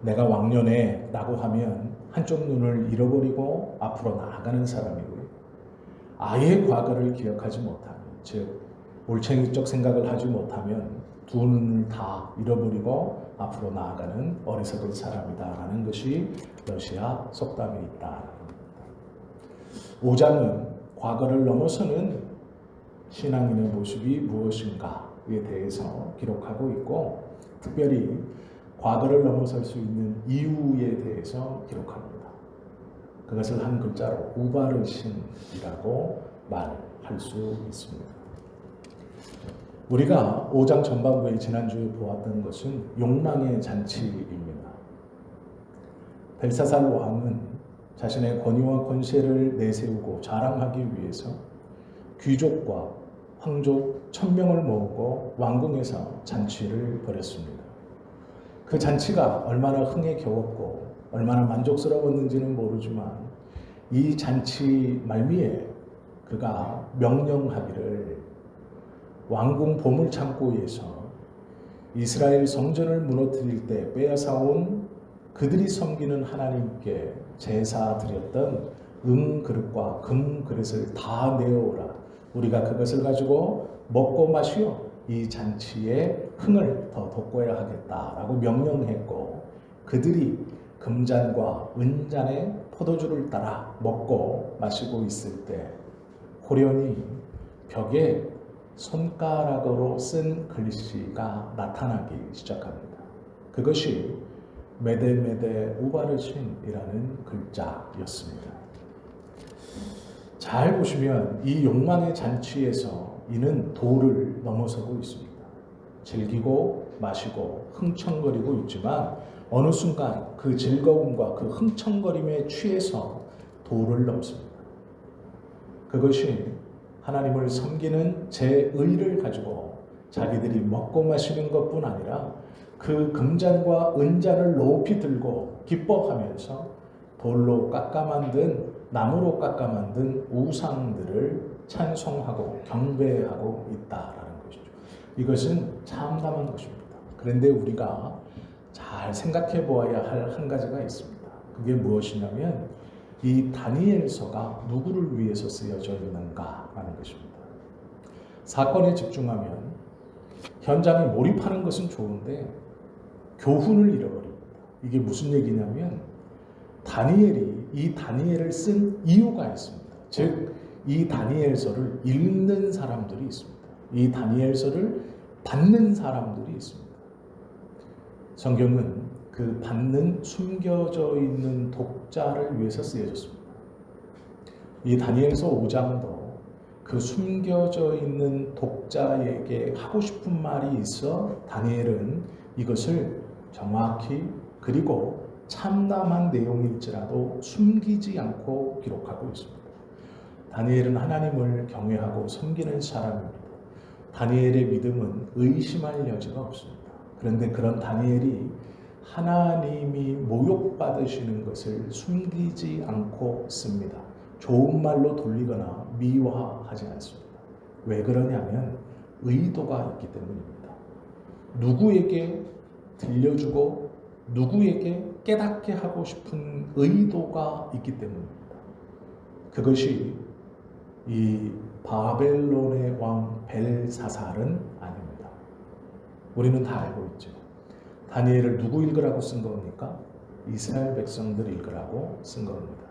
내가 왕년에 라고 하면 한쪽 눈을 잃어버리고 앞으로 나아가는 사람이고요. 아예 과거를 기억하지 못하면, 즉 올챙이적 생각을 하지 못하면 두 눈을 다 잃어버리고 앞으로 나아가는 어리석은 사람이다라는 것이 러시아 속담에 있다. 5장은 과거를 넘어서는 신앙인의 모습이 무엇인가에 대해서 기록하고 있고, 특별히 과거를 넘어설 수 있는 이유에 대해서 기록합니다. 그것을 한 글자로 우바르신이라고 말할 수 있습니다. 우리가 5장 전반부에 지난주에 보았던 것은 욕망의 잔치입니다. 벨사살 왕은 자신의 권위와 권세를 내세우고 자랑하기 위해서 귀족과 황족 1000명을 모으고 왕궁에서 잔치를 벌였습니다. 그 잔치가 얼마나 흥에 겨웠고 얼마나 만족스러웠는지는 모르지만 이 잔치 말미에 그가 명령하기를 왕궁 보물창고에서 이스라엘 성전을 무너뜨릴 때 빼앗아온 그들이 섬기는 하나님께 제사 드렸던 그릇과 금 그릇을 다 내어오라. 우리가 그것을 가지고 먹고 마시어 이 잔치의 흥을 더 돋궈야 하겠다라고 명령했고, 그들이 금잔과 은잔에 포도주를 따라 먹고 마시고 있을 때 호련히 벽에 손가락으로 쓴 글씨가 나타나기 시작합니다. 그것이 메데메데 우바르신이라는 글자였습니다. 잘 보시면 이 욕망의 잔치에서 이는 도를 넘어서고 있습니다. 즐기고 마시고 흥청거리고 있지만 어느 순간 그 즐거움과 그 흥청거림에 취해서 도를 넘습니다. 그것이 하나님을 섬기는 제의를 가지고 자기들이 먹고 마시는 것뿐 아니라 그 금잔과 은잔을 높이 들고 기뻐하면서 돌로 깎아 만든, 나무로 깎아 만든 우상들을 찬송하고 경배하고 있다라는 것이죠. 이것은 참담한 것입니다. 그런데 우리가 잘 생각해 보아야 할 한 가지가 있습니다. 그게 무엇이냐면 이 다니엘서가 누구를 위해서 쓰여져 있는가라는 것입니다. 사건에 집중하면 현장에 몰입하는 것은 좋은데 교훈을 잃어버립니다. 이게 무슨 얘기냐면 다니엘이 이 다니엘을 쓴 이유가 있습니다. 즉 이 다니엘서를 읽는 사람들이 있습니다. 이 다니엘서를 받는 사람들이 있습니다. 성경은 그 받는 숨겨져 있는 독자를 위해서 쓰여졌습니다. 이 다니엘서 5장도 그 숨겨져 있는 독자에게 하고 싶은 말이 있어 다니엘은 이것을 정확히 그리고 참담한 내용일지라도 숨기지 않고 기록하고 있습니다. 다니엘은 하나님을 경외하고 섬기는 사람입니다. 다니엘의 믿음은 의심할 여지가 없습니다. 그런데 그런 다니엘이 하나님이 모욕받으시는 것을 숨기지 않고 씁니다. 좋은 말로 돌리거나 미화하지 않습니다. 왜 그러냐면 의도가 있기 때문입니다. 누구에게 들려주고 누구에게 깨닫게 하고 싶은 의도가 있기 때문입니다. 그것이 이 바벨론의 왕 벨사살은 아닙니다. 우리는 다 알고 있죠. 다니엘을 누구 읽으라고 쓴 겁니까? 이스라엘 백성들 읽으라고 쓴 겁니다.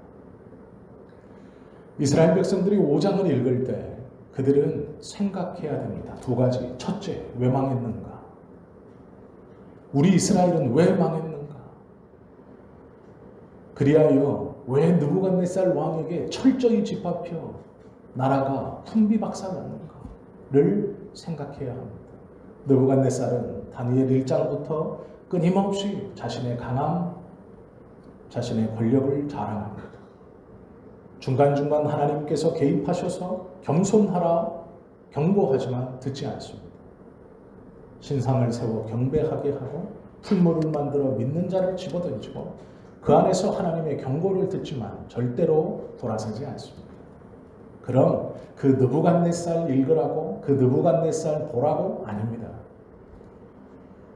이스라엘 백성들이 5장을 읽을 때 그들은 생각해야 됩니다. 두 가지. 첫째, 왜 망했는가? 우리 이스라엘은 왜 망했는가? 그리하여 왜 느부갓네살 왕에게 철저히 짓밟혀 나라가 풍비박산났는가를 생각해야 합니다. 느부갓네살은 다니엘 1장부터 끊임없이 자신의 강함, 자신의 권력을 자랑합니다. 중간중간 하나님께서 개입하셔서 겸손하라 경고하지만 듣지 않습니다. 신상을 세워 경배하게 하고 풀무를 만들어 믿는 자를 집어던지고 그 안에서 하나님의 경고를 듣지만 절대로 돌아서지 않습니다. 그럼 그 느부갓네살 읽으라고, 그 느부갓네살 보라고? 아닙니다.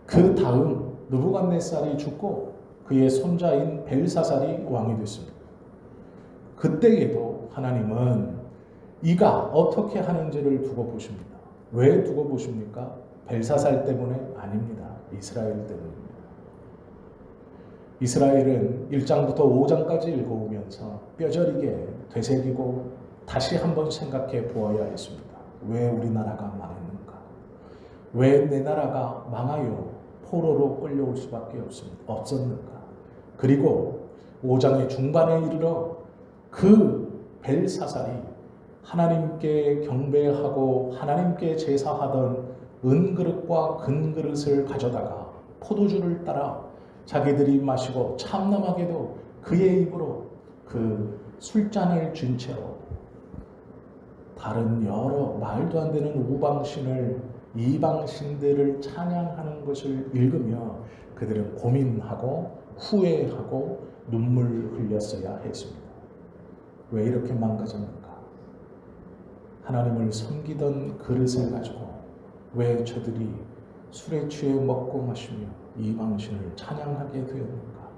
그 다음 느부갓네살이 죽고 그의 손자인 벨사살이 왕이 됐습니다. 그때에도 하나님은 이가 어떻게 하는지를 두고 보십니다. 왜 두고 보십니까? 벨사살 때문에 아닙니다. 이스라엘 때문입니다. 이스라엘은 1장부터 5장까지 읽어오면서 뼈저리게 되새기고 다시 한번 생각해 보아야 했습니다. 왜 우리나라가 망했는가? 왜 내 나라가 망하여 포로로 끌려올 수밖에 없었는가? 그리고 5장의 중반에 이르러 그 벨사살이 하나님께 경배하고 하나님께 제사하던 은그릇과 금그릇을 가져다가 포도주를 따라 자기들이 마시고 참남하게도 그의 입으로 그 술잔을 쥔 채로 다른 여러 말도 안 되는 우방신을 이방신들을 찬양하는 것을 읽으며 그들은 고민하고 후회하고 눈물 흘렸어야 했습니다. 왜 이렇게 망가졌는가? 하나님을 섬기던 그릇을 가지고 왜 저들이 술에 취해 먹고 마시며 이방신을 찬양하게 되었는가?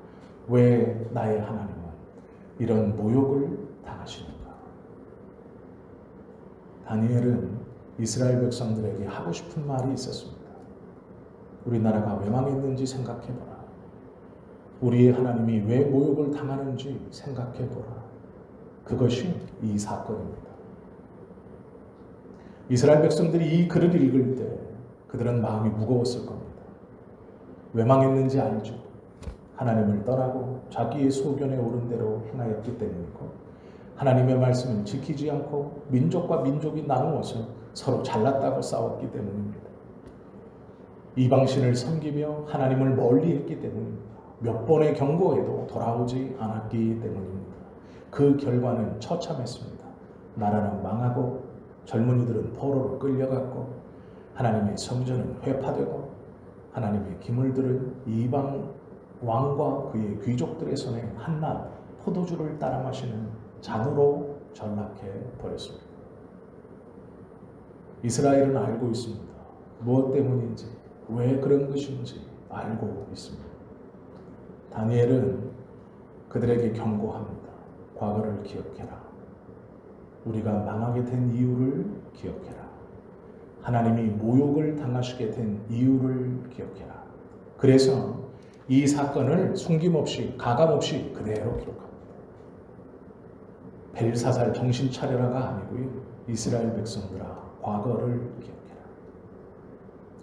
왜 나의 하나님은 이런 모욕을 당하시는가? 다니엘은 이스라엘 백성들에게 하고 싶은 말이 있었습니다. 우리나라가 왜 망했는지 생각해보라. 우리의 하나님이 왜 모욕을 당하는지 생각해보라. 그것이 이 사건입니다. 이스라엘 백성들이 이 글을 읽을 때 그들은 마음이 무거웠을 겁니다. 왜 망했는지 알죠. 하나님을 떠나고 자기의 소견에 오른 대로 행하였기 때문이고 하나님의 말씀은 지키지 않고 민족과 민족이 나누어서 서로 잘났다고 싸웠기 때문입니다. 이방신을 섬기며 하나님을 멀리했기 때문입니다. 몇 번의 경고에도 돌아오지 않았기 때문입니다. 그 결과는 처참했습니다. 나라는 망하고 젊은이들은 포로로 끌려갔고 하나님의 성전은 회파되고 하나님의 기물들은 이방 왕과 그의 귀족들의 손에 한낱 포도주를 따라 마시는 잔으로 전락해 버렸습니다. 이스라엘은 알고 있습니다. 무엇 때문인지, 왜 그런 것인지 알고 있습니다. 다니엘은 그들에게 경고합니다. 과거를 기억해라. 우리가 망하게 된 이유를 기억해라. 하나님이 모욕을 당하시게 된 이유를 기억해라. 그래서 이 사건을 숨김없이 가감없이 그대로 기록합니다. 벨사살 정신 차려라가 아니고요. 이스라엘 백성들아 과거를 기억해라.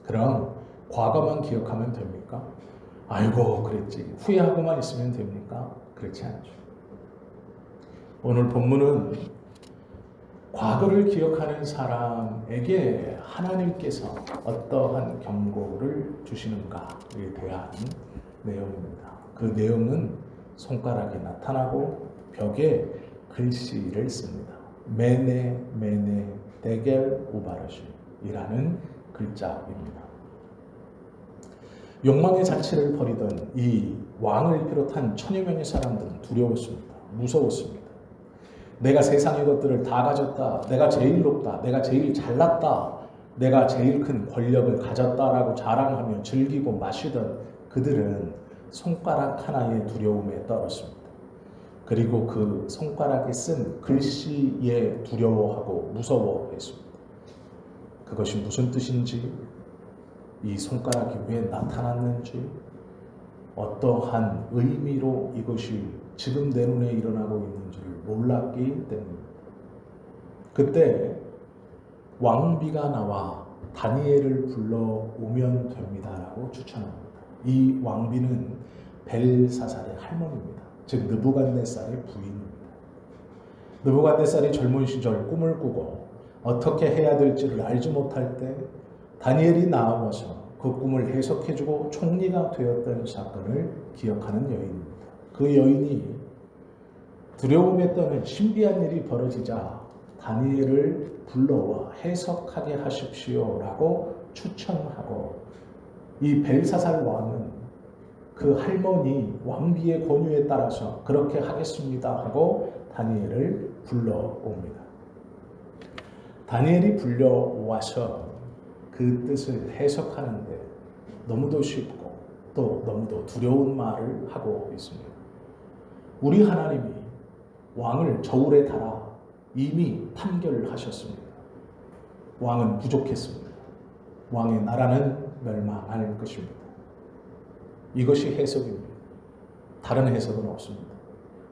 그럼 과거만 기억하면 됩니까? 아이고 그랬지. 후회하고만 있으면 됩니까? 그렇지 않죠. 오늘 본문은 과거를 기억하는 사람에게 하나님께서 어떠한 경고를 주시는가에 대한 내용입니다. 그 내용은 손가락에 나타나고 벽에 글씨를 씁니다. 메네 메네 데겔 우바르시이라는 글자입니다. 욕망의 자취를 벌이던 이 왕을 비롯한 천여 명의 사람들은 두려웠습니다. 무서웠습니다. 내가 세상의 것들을 다 가졌다. 내가 제일 높다. 내가 제일 잘났다. 내가 제일 큰 권력을 가졌다라고 자랑하며 즐기고 마시던 그들은 손가락 하나의 두려움에 떨었습니다. 그리고 그 손가락에 쓴 글씨에 두려워하고 무서워했습니다. 그것이 무슨 뜻인지, 이 손가락이 왜 나타났는지, 어떠한 의미로 이것이 지금 내 눈에 일어나고 있는지를 몰랐기 때문입니다. 그때 왕비가 나와 다니엘을 불러오면 됩니다라고 추천합니다. 이 왕비는 벨사살의 할머니입니다. 즉 느부갓네살의 부인입니다. 느부갓네살이 젊은 시절 꿈을 꾸고 어떻게 해야 될지를 알지 못할 때 다니엘이 나와서 그 꿈을 해석해주고 총리가 되었던 사건을 기억하는 여인입니다. 그 여인이 두려움에 떠는 신비한 일이 벌어지자 다니엘을 불러와 해석하게 하십시오라고 추천하고 이 벨사살 왕은 그 할머니 왕비의 권유에 따라서 그렇게 하겠습니다 하고 다니엘을 불러옵니다. 다니엘이 불려와서 그 뜻을 해석하는데 너무도 쉽고 또 너무도 두려운 말을 하고 있습니다. 우리 하나님이 왕을 저울에 달아 이미 판결하셨습니다. 왕은 부족했습니다. 왕의 나라는 멸망할 것입니다. 이것이 해석입니다. 다른 해석은 없습니다.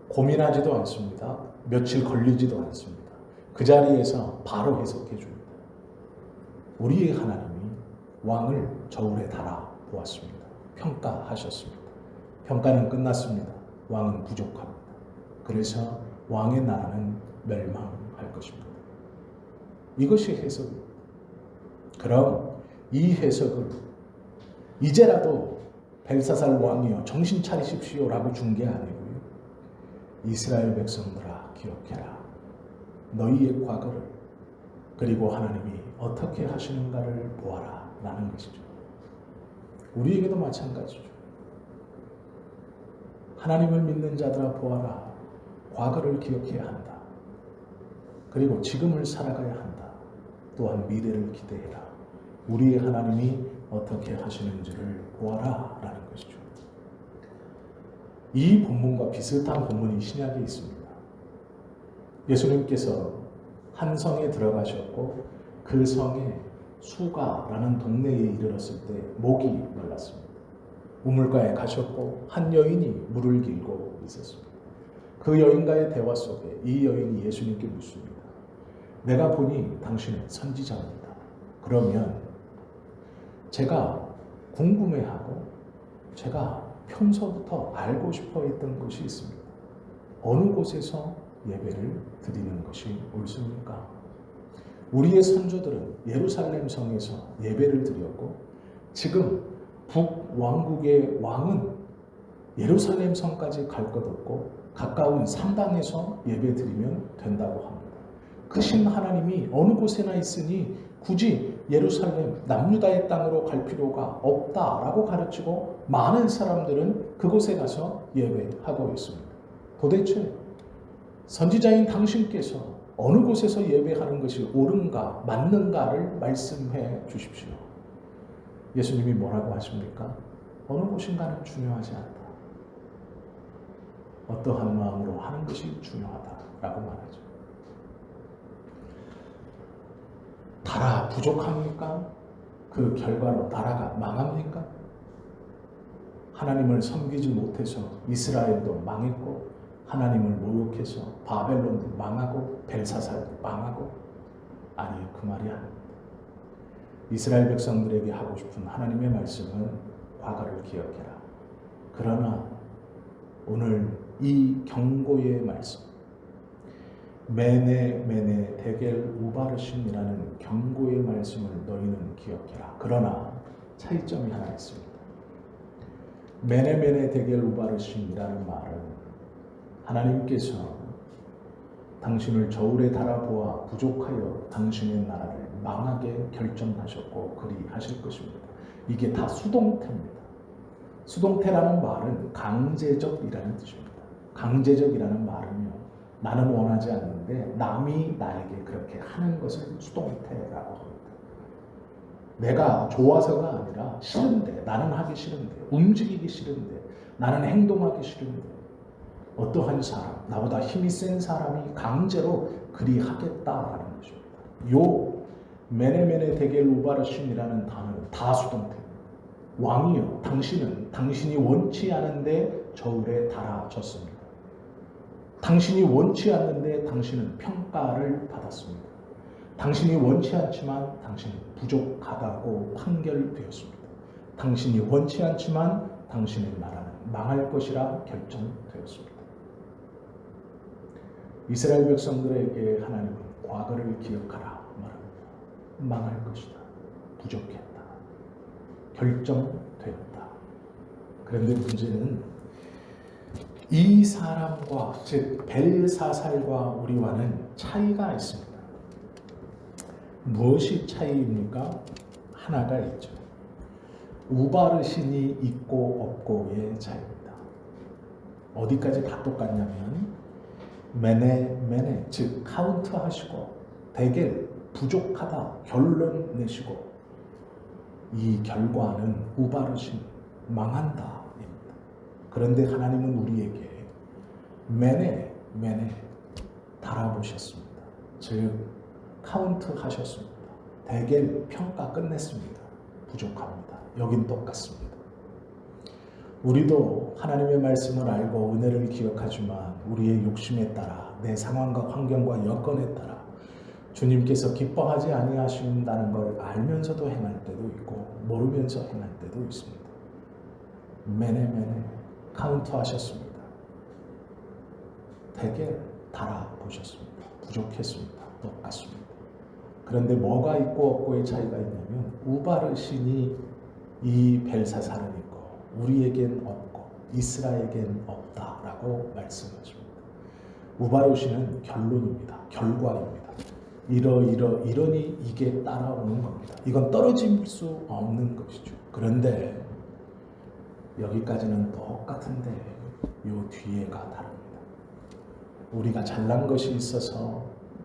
고민하지도 않습니다. 며칠 걸리지도 않습니다. 그 자리에서 바로 해석해 줍니다. 우리의 하나님이 왕을 저울에 달아 보았습니다. 평가하셨습니다. 평가는 끝났습니다. 왕은 부족합니다. 그래서 왕의 나라는 멸망할 것입니다. 이것이 해석입니다. 그럼 이 해석을 이제라도 벨사살 왕이여 정신 차리십시오라고 준 게 아니고요. 이스라엘 백성들아 기억해라. 너희의 과거를 그리고 하나님이 어떻게 하시는가를 보아라 라는 것이죠. 우리에게도 마찬가지죠. 하나님을 믿는 자들아 보아라. 과거를 기억해야 한다. 그리고 지금을 살아가야 한다. 또한 미래를 기대해라. 우리의 하나님이 어떻게 하시는지를 보아라 라는 것이죠. 이 본문과 비슷한 본문이 신약에 있습니다. 예수님께서 한 성에 들어가셨고 그 성에 수가라는 동네에 이르렀을 때 목이 말랐습니다. 우물가에 가셨고 한 여인이 물을 길고 있었습니다. 그 여인과의 대화 속에 이 여인이 예수님께 묻습니다. 내가 보니 당신은 선지자입니다. 그러면 제가 궁금해하고 제가 평소부터 알고 싶어 했던 것이 있습니다. 어느 곳에서 예배를 드리는 것이 옳습니까? 우리의 선조들은 예루살렘 성에서 예배를 드렸고 지금 북왕국의 왕은 예루살렘 성까지 갈 것 없고 가까운 산당에서 예배 드리면 된다고 합니다. 크신 하나님이 어느 곳에나 있으니 굳이 예루살렘 남유다의 땅으로 갈 필요가 없다라고 가르치고 많은 사람들은 그곳에 가서 예배하고 있습니다. 도대체 선지자인 당신께서 어느 곳에서 예배하는 것이 옳은가 맞는가를 말씀해 주십시오. 예수님이 뭐라고 하십니까? 어느 곳인가는 중요하지 않다. 어떠한 마음으로 하는 것이 중요하다라고 말하죠. 나라 부족합니까? 그 결과로 나라가 망합니까? 하나님을 섬기지 못해서 이스라엘도 망했고 하나님을 모욕해서 바벨론도 망하고 벨사살도 망하고 아니요, 그 말이 아닙니다. 이스라엘 백성들에게 하고 싶은 하나님의 말씀은 과거를 기억해라. 그러나 오늘 이 경고의 말씀 메네 메네 데겔 우바르신이라는 경고의 말씀을 너희는 기억해라. 그러나 차이점이 하나 있습니다. 메네 메네 데겔 우바르신이라는 말은 하나님께서 당신을 저울에 달아보아 부족하여 당신의 나라를 망하게 결정하셨고 그리하실 것입니다. 이게 다 수동태입니다. 수동태라는 말은 강제적이라는 뜻입니다. 강제적이라는 말은요, 나는 원하지 않는데 남이 나에게 그렇게 하는 것을 수동태라고 합니다. 내가 좋아서가 아니라 싫은데, 나는 하기 싫은데, 움직이기 싫은데, 나는 행동하기 싫은데 어떠한 사람, 나보다 힘이 센 사람이 강제로 그리하겠다라는 것입니다. 요 메네메네 데겔 우바르신이라는 단어는 다 수동태입니다. 왕이여, 당신은 당신이 원치 않은데 저울에 달아졌습니다. 당신이 원치 않는데 당신은 평가를 받았습니다. 당신이 원치 않지만 당신은 부족하다고 판결되었습니다. 당신이 원치 않지만 당신의 나라는 망할 것이라 결정되었습니다. 이스라엘 백성들에게 하나님은 과거를 기억하라 말합니다. 망할 것이다. 부족했다. 결정되었다. 그런데 문제는 이 사람과 즉 벨사살과 우리와는 차이가 있습니다. 무엇이 차이입니까? 하나가 있죠. 우바르신이 있고 없고의 차이입니다. 어디까지 다 똑같냐면 메네 즉 카운트하시고 데겔 부족하다 결론 내시고 이 결과는 우바르신 망한다. 그런데 하나님은 우리에게 매네 달아보셨습니다. 즉 카운트 하셨습니다. 대개 평가 끝냈습니다. 부족합니다. 여긴 똑같습니다. 우리도 하나님의 말씀을 알고 은혜를 기억하지만 우리의 욕심에 따라 내 상황과 환경과 여건에 따라 주님께서 기뻐하지 아니하신다는 걸 알면서도 행할 때도 있고 모르면서 행할 때도 있습니다. 매네 카운트 하셨습니다. 대개 달아보셨습니다. 부족했습니다. 똑같습니다. 그런데 뭐가 있고 없고의 차이가 있냐면 우바르신이 이 벨사살은 있고 우리에겐 없고 이스라엘에겐 없다라고 말씀하십니다. 우바르신은 결론입니다. 결과입니다. 이러니 이게 따라오는 겁니다. 이건 떨어질 수 없는 것이죠. 그런데 여기까지는 똑같은데 요 뒤에가 다릅니다. 우리가 잘난 것이 있어서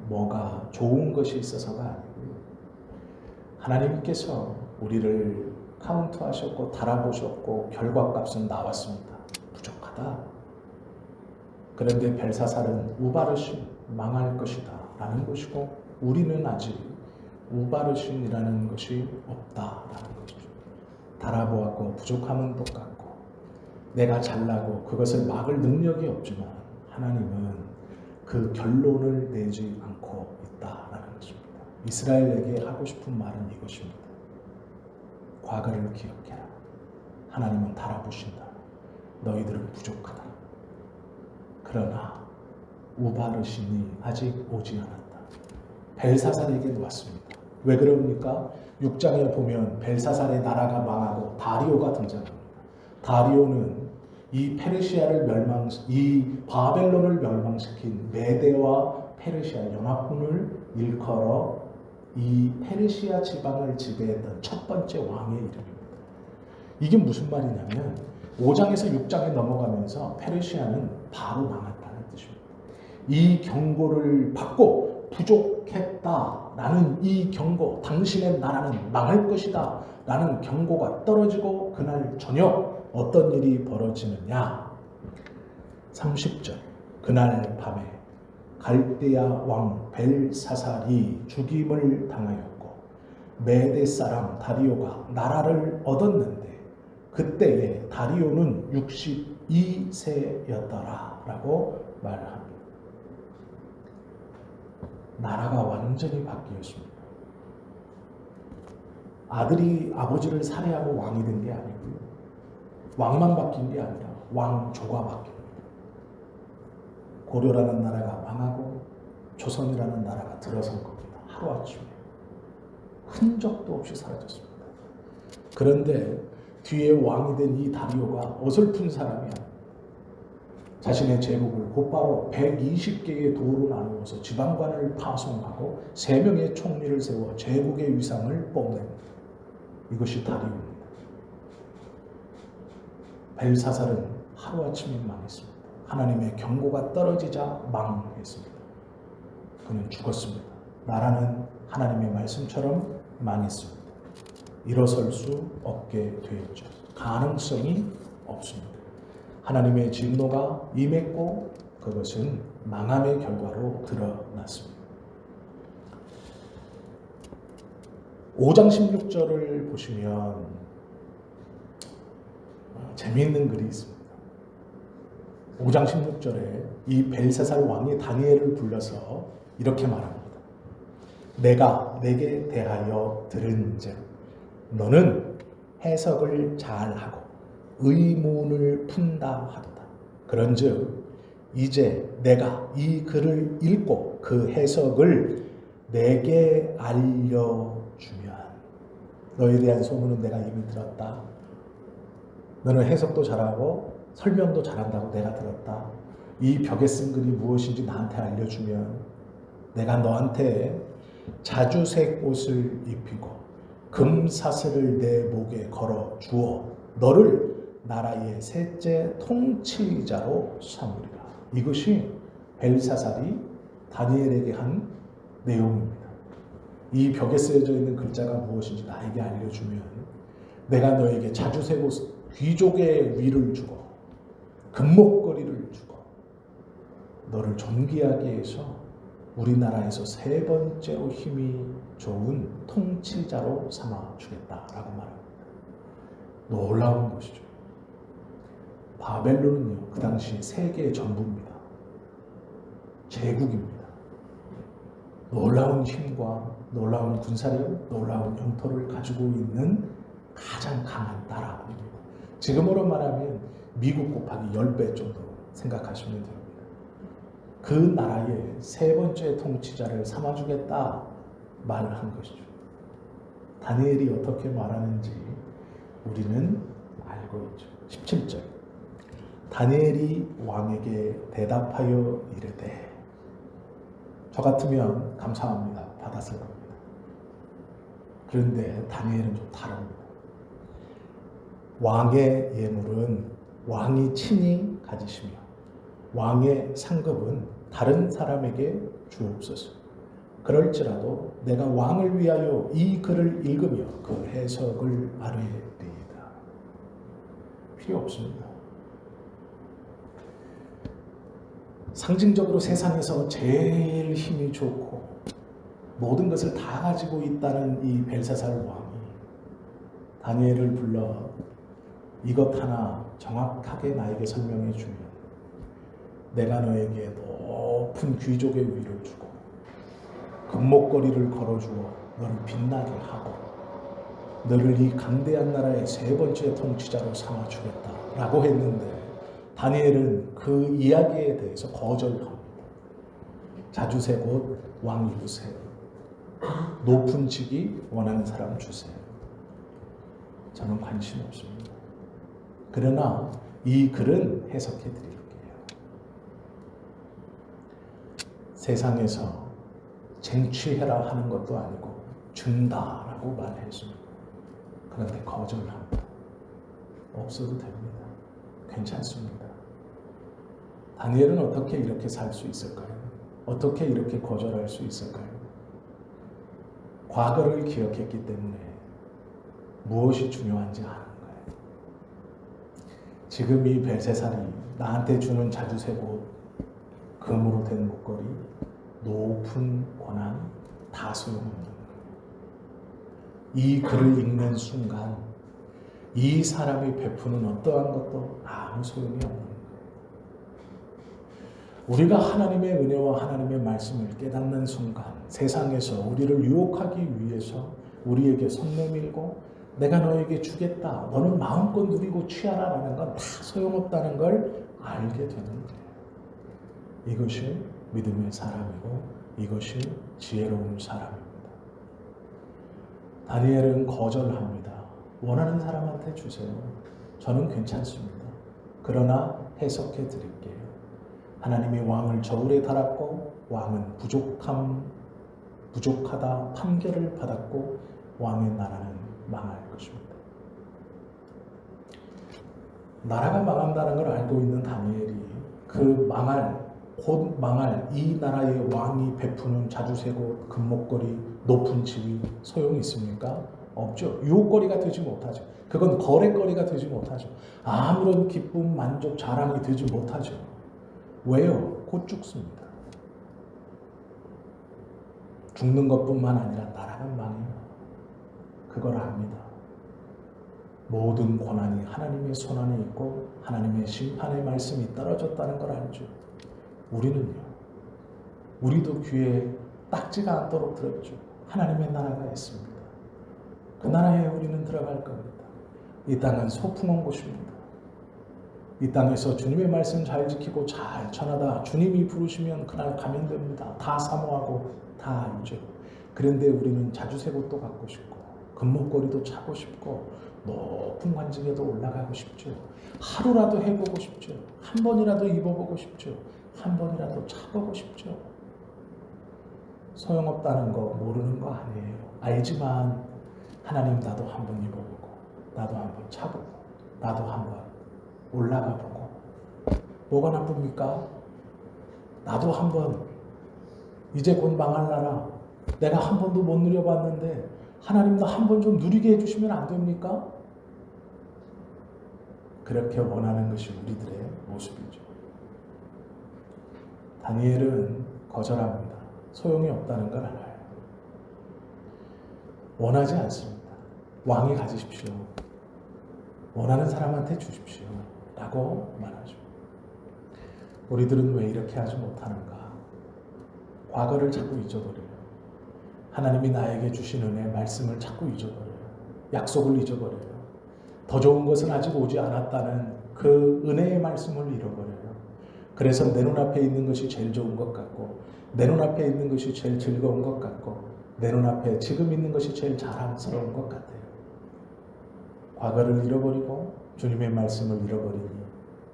뭐가 좋은 것이 있어서가 아니고요. 하나님께서 우리를 카운트하셨고 달아보셨고 결과값은 나왔습니다. 부족하다. 그런데 벨사살은 우바르신 망할 것이다 라는 것이고 우리는 아직 우바르신이라는 것이 없다라는 것이죠. 달아보았고 부족함은 똑같고 내가 잘나고 그것을 막을 능력이 없지만 하나님은 그 결론을 내지 않고 있다라는 것입니다. 이스라엘에게 하고 싶은 말은 이것입니다. 과거를 기억해라. 하나님은 달아보신다. 너희들은 부족하다. 그러나 우바르신이 아직 오지 않았다. 벨사살에게 왔습니다. 왜 그럽니까? 6장에 보면 벨사살의 나라가 망하고 다리오가 등장합니다. 다리오는 이 바벨론을 멸망시킨 메대와 페르시아 연합군을 일컬어 이 페르시아 지방을 지배했던 첫 번째 왕의 이름입니다. 이게 무슨 말이냐면 5장에서 6장에 넘어가면서 페르시아는 바로 망했다는 뜻입니다. 이 경고를 받고 부족했다라는 이 경고, 당신의 나라는 망할 것이다 라는 경고가 떨어지고 그날 저녁 어떤 일이 벌어지느냐? 30절 그날 밤에 갈대아 왕 벨사살이 죽임을 당하였고 메대 사람 다리오가 나라를 얻었는데 그때에 다리오는 62세였더라 라고 말합니다. 나라가 완전히 바뀌었습니다. 아들이 아버지를 살해하고 왕이 된 게 아니고요. 왕만 바뀐 게 아니라 왕조가 바뀝니다. 고려라는 나라가 망하고 조선이라는 나라가 들어선 겁니다. 하루아침에. 흔적도 없이 사라졌습니다. 그런데 뒤에 왕이 된 이 다리오가 어설픈 사람이 아닙니다. 자신의 제국을 곧바로 120개의 도로 나누어서 지방관을 파송하고 3명의 총리를 세워 제국의 위상을 뽐냅니다. 이것이 다리오입니다. 벨사살은 하루아침에 망했습니다. 하나님의 경고가 떨어지자 망했습니다. 그는 죽었습니다. 나라는 하나님의 말씀처럼 망했습니다. 일어설 수 없게 되었죠. 가능성이 없습니다. 하나님의 진노가 임했고 그것은 망함의 결과로 드러났습니다. 5장 16절을 보시면 재미있는 글이 있습니다. 5장 16절에 이 벨사살 왕이 다니엘을 불러서 이렇게 말합니다. 내가 내게 대하여 들은즉 너는 해석을 잘하고 의문을 푼다 하도다. 그런즉 이제 내가 이 글을 읽고 그 해석을 내게 알려주면 너에 대한 소문은 내가 이미 들었다. 너는 해석도 잘하고 설명도 잘한다고 내가 들었다. 이 벽에 쓴 글이 무엇인지 나한테 알려주면 내가 너한테 자주색 옷을 입히고 금사슬을 내 목에 걸어 주어 너를 나라의 셋째 통치자로 삼으리라. 이것이 벨사살이 다니엘에게 한 내용입니다. 이 벽에 쓰여져 있는 글자가 무엇인지 나에게 알려주면 내가 너에게 자주색 옷을 귀족의 위를 주고 금목걸이를 주고 너를 존귀하게 해서 우리나라에서 세 번째로 힘이 좋은 통치자로 삼아주겠다라고 말합니다. 놀라운 것이죠. 바벨론은요, 그 당시 세계의 전부입니다. 제국입니다. 놀라운 힘과 놀라운 군사력, 놀라운 영토를 가지고 있는 가장 강한 나라입니다. 지금으로 말하면 미국 곱하기 10배 정도 생각하시면 됩니다. 그 나라의 세 번째 통치자를 삼아주겠다 말을 한 것이죠. 다니엘이 어떻게 말하는지 우리는 알고 있죠. 17절. 다니엘이 왕에게 대답하여 이르되, 저 같으면 감사합니다. 받았을 겁니다. 그런데 다니엘은 좀 다릅니다. 왕의 예물은 왕이 친히 가지시며 왕의 상급은 다른 사람에게 주옵소서. 그럴지라도 내가 왕을 위하여 이 글을 읽으며 그 해석을 아뢰리이다. 필요 없습니다. 상징적으로 세상에서 제일 힘이 좋고 모든 것을 다 가지고 있다는 이 벨사살 왕이 다니엘을 불러 이것 하나 정확하게 나에게 설명해 주면 내가 너에게 높은 귀족의 위를 주고 금목걸이를 걸어주어 너를 빛나게 하고 너를 이 강대한 나라의 세 번째 통치자로 삼아주겠다라고 했는데 다니엘은 그 이야기에 대해서 거절합니다. 자주세 곧 왕 입으세요. 높은 직위 원하는 사람 주세요. 저는 관심 없습니다. 그러나 이 글은 해석해 드릴게요. 세상에서 쟁취해라 하는 것도 아니고 준다라고 말했습니다. 그런데 거절합니다. 없어도 됩니다. 괜찮습니다. 다니엘은 어떻게 이렇게 살 수 있을까요? 어떻게 이렇게 거절할 수 있을까요? 과거를 기억했기 때문에 무엇이 중요한지 아는 거예요. 지금 이 벨세살이 나한테 주는 자주세 곧 금으로 된 목걸이, 높은 권한 다 소용없는 거예요. 이 글을 읽는 순간 이 사람이 베푸는 어떠한 것도 아무 소용이 없는 거예요. 우리가 하나님의 은혜와 하나님의 말씀을 깨닫는 순간 세상에서 우리를 유혹하기 위해서 우리에게 손 내밀고 내가 너에게 주겠다. 너는 마음껏 누리고 취하라라는 건 다 소용없다는 걸 알게 되는 거예요. 이것이 믿음의 사람이고 이것이 지혜로운 사람입니다. 다니엘은 거절합니다. 원하는 사람한테 주세요. 저는 괜찮습니다. 그러나 해석해 드릴게요. 하나님이 왕을 저울에 달았고 왕은 부족하다 판결을 받았고 왕의 나라는 망할 것입니다. 나라가 망한다는 걸 알고 있는 다니엘이 곧 망할 이 나라의 왕이 베푸는 자주세고 금목걸이 높은 지위 소용이 있습니까? 없죠. 유혹거리가 되지 못하죠. 그건 거래거리가 되지 못하죠. 아무런 기쁨, 만족, 자랑이 되지 못하죠. 왜요? 곧 죽습니다. 죽는 것뿐만 아니라 나라가 망해요. 그걸 압니다. 모든 고난이 하나님의 손 안에 있고 하나님의 심판의 말씀이 떨어졌다는 걸 알죠. 우리는요. 우리도 귀에 딱지가 않도록 들었죠. 하나님의 나라가 있습니다. 그 나라에 우리는 들어갈 겁니다. 이 땅은 소풍 온 곳입니다. 이 땅에서 주님의 말씀 잘 지키고 잘 전하다 주님이 부르시면 그날 가면 됩니다. 다 사모하고 다 알죠. 그런데 우리는 자주세 옷도 갖고 싶고 금목걸이도 차고 싶고 높은 관직에도 올라가고 싶죠. 하루라도 해보고 싶죠. 한 번이라도 입어보고 싶죠. 한 번이라도 차보고 싶죠. 소용없다는 거 모르는 거 아니에요. 알지만 하나님 나도 한번 입어보고 나도 한번 차보고 나도 한번 올라가 보고 뭐가 나쁩니까? 나도 한번 이제 곧 망할 나라 내가 한 번도 못 누려봤는데 하나님도 한 번 좀 누리게 해주시면 안 됩니까? 그렇게 원하는 것이 우리들의 모습이죠. 다니엘은 거절합니다. 소용이 없다는 걸 알아요. 원하지 않습니다. 왕이 가지십시오. 원하는 사람한테 주십시오. 라고 말하죠. 우리들은 왜 이렇게 하지 못하는가? 과거를 자꾸 잊어버려요. 하나님이 나에게 주신 은혜, 말씀을 자꾸 잊어버려요. 약속을 잊어버려요. 더 좋은 것은 아직 오지 않았다는 그 은혜의 말씀을 잃어버려요. 그래서 내 눈앞에 있는 것이 제일 좋은 것 같고, 내 눈앞에 있는 것이 제일 즐거운 것 같고, 내 눈앞에 지금 있는 것이 제일 자랑스러운 것 같아요. 과거를 잃어버리고 주님의 말씀을 잃어버리니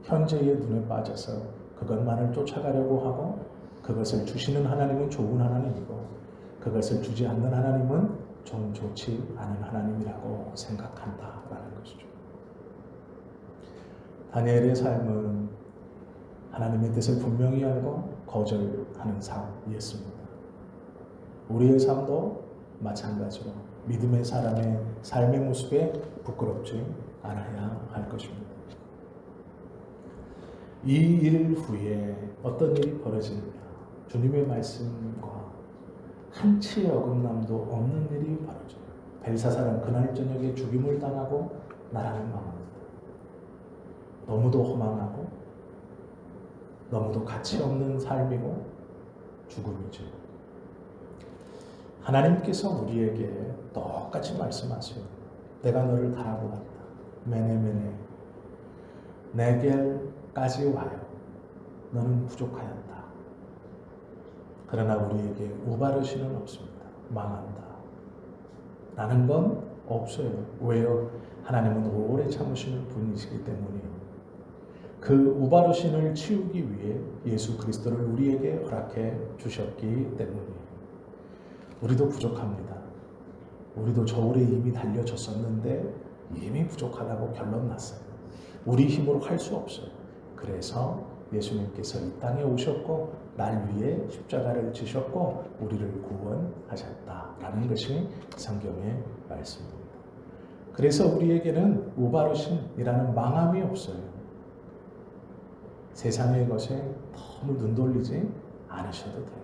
현재의 눈에 빠져서 그것만을 쫓아가려고 하고, 그것을 주시는 하나님은 좋은 하나님이고 그것을 주지 않는 하나님은 좀 좋지 않은 하나님이라고 생각한다라는 것이죠. 다니엘의 삶은 하나님의 뜻을 분명히 알고 거절하는 삶이었습니다. 우리의 삶도 마찬가지로 믿음의 사람의 삶의 모습에 부끄럽지 않아야 할 것입니다. 이 일 후에 어떤 일이 벌어지느냐? 주님의 말씀과 한치의 어긋남도 없는 일이 벌어져요. 벨사살은 그날 저녁에 죽임을 당하고 나라를 망합니다. 너무도 허망하고 너무도 가치 없는 삶이고 죽음이죠. 하나님께서 우리에게 똑같이 말씀하세요. 내가 너를 다 보았다. 메네메네 내게까지 와요. 너는 부족하였다. 그러나 우리에게 우바르시는 없습니다. 망한다. 라는 건 없어요. 왜요? 하나님은 오래 참으시는 분이시기 때문이에요. 그 우바르신을 치우기 위해 예수 그리스도를 우리에게 허락해 주셨기 때문이에요. 우리도 부족합니다. 우리도 저울에 이미 달려졌었는데 이미 부족하다고 결론 났어요. 우리 힘으로 할 수 없어요. 그래서 예수님께서 이 땅에 오셨고 날 위해 십자가를 지셨고 우리를 구원하셨다라는 것이 성경의 말씀입니다. 그래서 우리에게는 우바르신이라는 망함이 없어요. 세상의 것에 너무 눈 돌리지 않으셔도 돼요.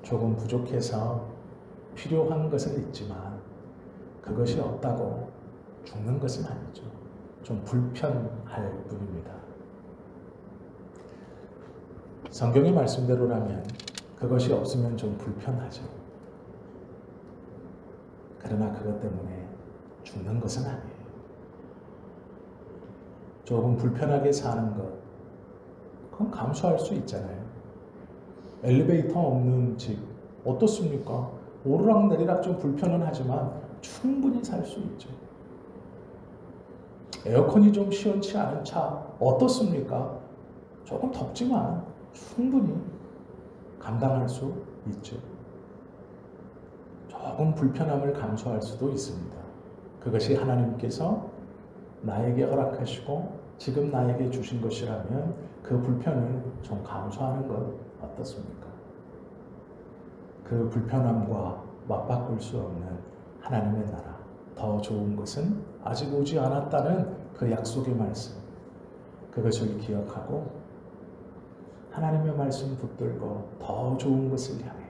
조금 부족해서 필요한 것은 있지만 그것이 없다고 죽는 것은 아니죠. 좀 불편할 뿐입니다. 성경의 말씀대로라면 그것이 없으면 좀 불편하죠. 그러나 그것 때문에 죽는 것은 아니에요. 조금 불편하게 사는 것, 그건 감수할 수 있잖아요. 엘리베이터 없는 집 어떻습니까? 오르락내리락 좀 불편은 하지만 충분히 살 수 있죠. 에어컨이 좀 시원치 않은 차 어떻습니까? 조금 덥지만 충분히 감당할 수 있죠. 조금 불편함을 감수할 수도 있습니다. 그것이 하나님께서 나에게 허락하시고 지금 나에게 주신 것이라면 그 불편을 좀 감수하는 것 어떻습니까? 그 불편함과 맞바꿀 수 없는 하나님의 나라, 더 좋은 것은 아직 오지 않았다는 그 약속의 말씀, 그것을 기억하고 하나님의 말씀 붙들고 더 좋은 것을 향해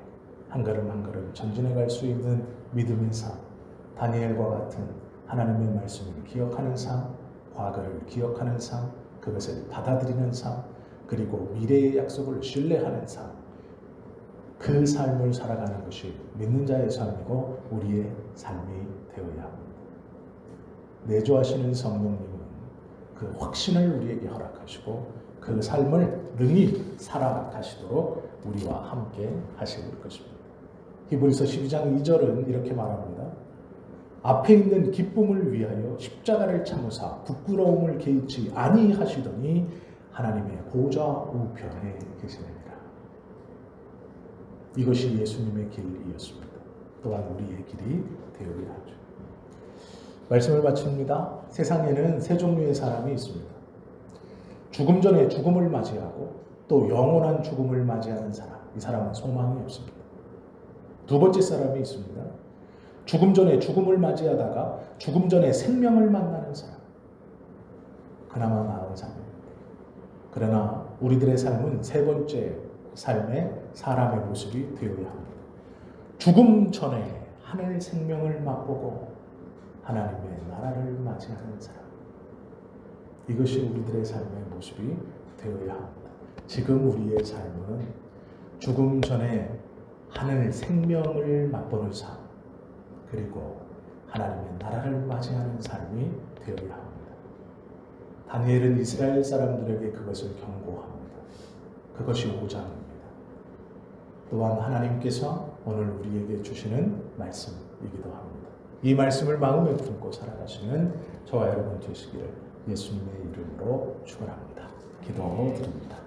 한 걸음 한 걸음 전진해 갈 수 있는 믿음의 삶, 다니엘과 같은 하나님의 말씀을 기억하는 삶, 과거를 기억하는 삶, 그것을 받아들이는 삶, 그리고 미래의 약속을 신뢰하는 삶, 그 삶을 살아가는 것이 믿는 자의 삶이고 우리의 삶이 되어야 합니다. 내주하시는 성령님은 그 확신을 우리에게 허락하시고 그 삶을 능히 살아가시도록 우리와 함께 하실 것입니다. 히브리서 12장 2절은 이렇게 말합니다. 앞에 있는 기쁨을 위하여 십자가를 참으사 부끄러움을 개의치 아니하시더니 하나님의 보좌 우편에 계시느니라. 이것이 예수님의 길이었습니다. 또한 우리의 길이 되어야 하죠. 말씀을 마칩니다. 세상에는 세 종류의 사람이 있습니다. 죽음 전에 죽음을 맞이하고 또 영원한 죽음을 맞이하는 사람. 이 사람은 소망이 없습니다. 두 번째 사람이 있습니다. 죽음 전에 죽음을 맞이하다가 죽음 전에 생명을 만나는 사람. 그나마 나은 삶입니다. 그러나 우리들의 삶은 세 번째 삶의 사람의 모습이 되어야 합니다. 죽음 전에 하늘 생명을 맛보고 하나님의 나라를 맞이하는 사람. 이것이 우리들의 삶의 모습이 되어야 합니다. 지금 우리의 삶은 죽음 전에 하늘 생명을 맛보는 삶, 그리고 하나님의 나라를 맞이하는 삶이 되어야 합니다. 다니엘은 이스라엘 사람들에게 그것을 경고합니다. 그것이 5장입니다. 또한 하나님께서 오늘 우리에게 주시는 말씀이기도 합니다. 이 말씀을 마음에 품고 살아가시는 저와 여러분 되시기를 예수님의 이름으로 축원합니다. 기도드립니다.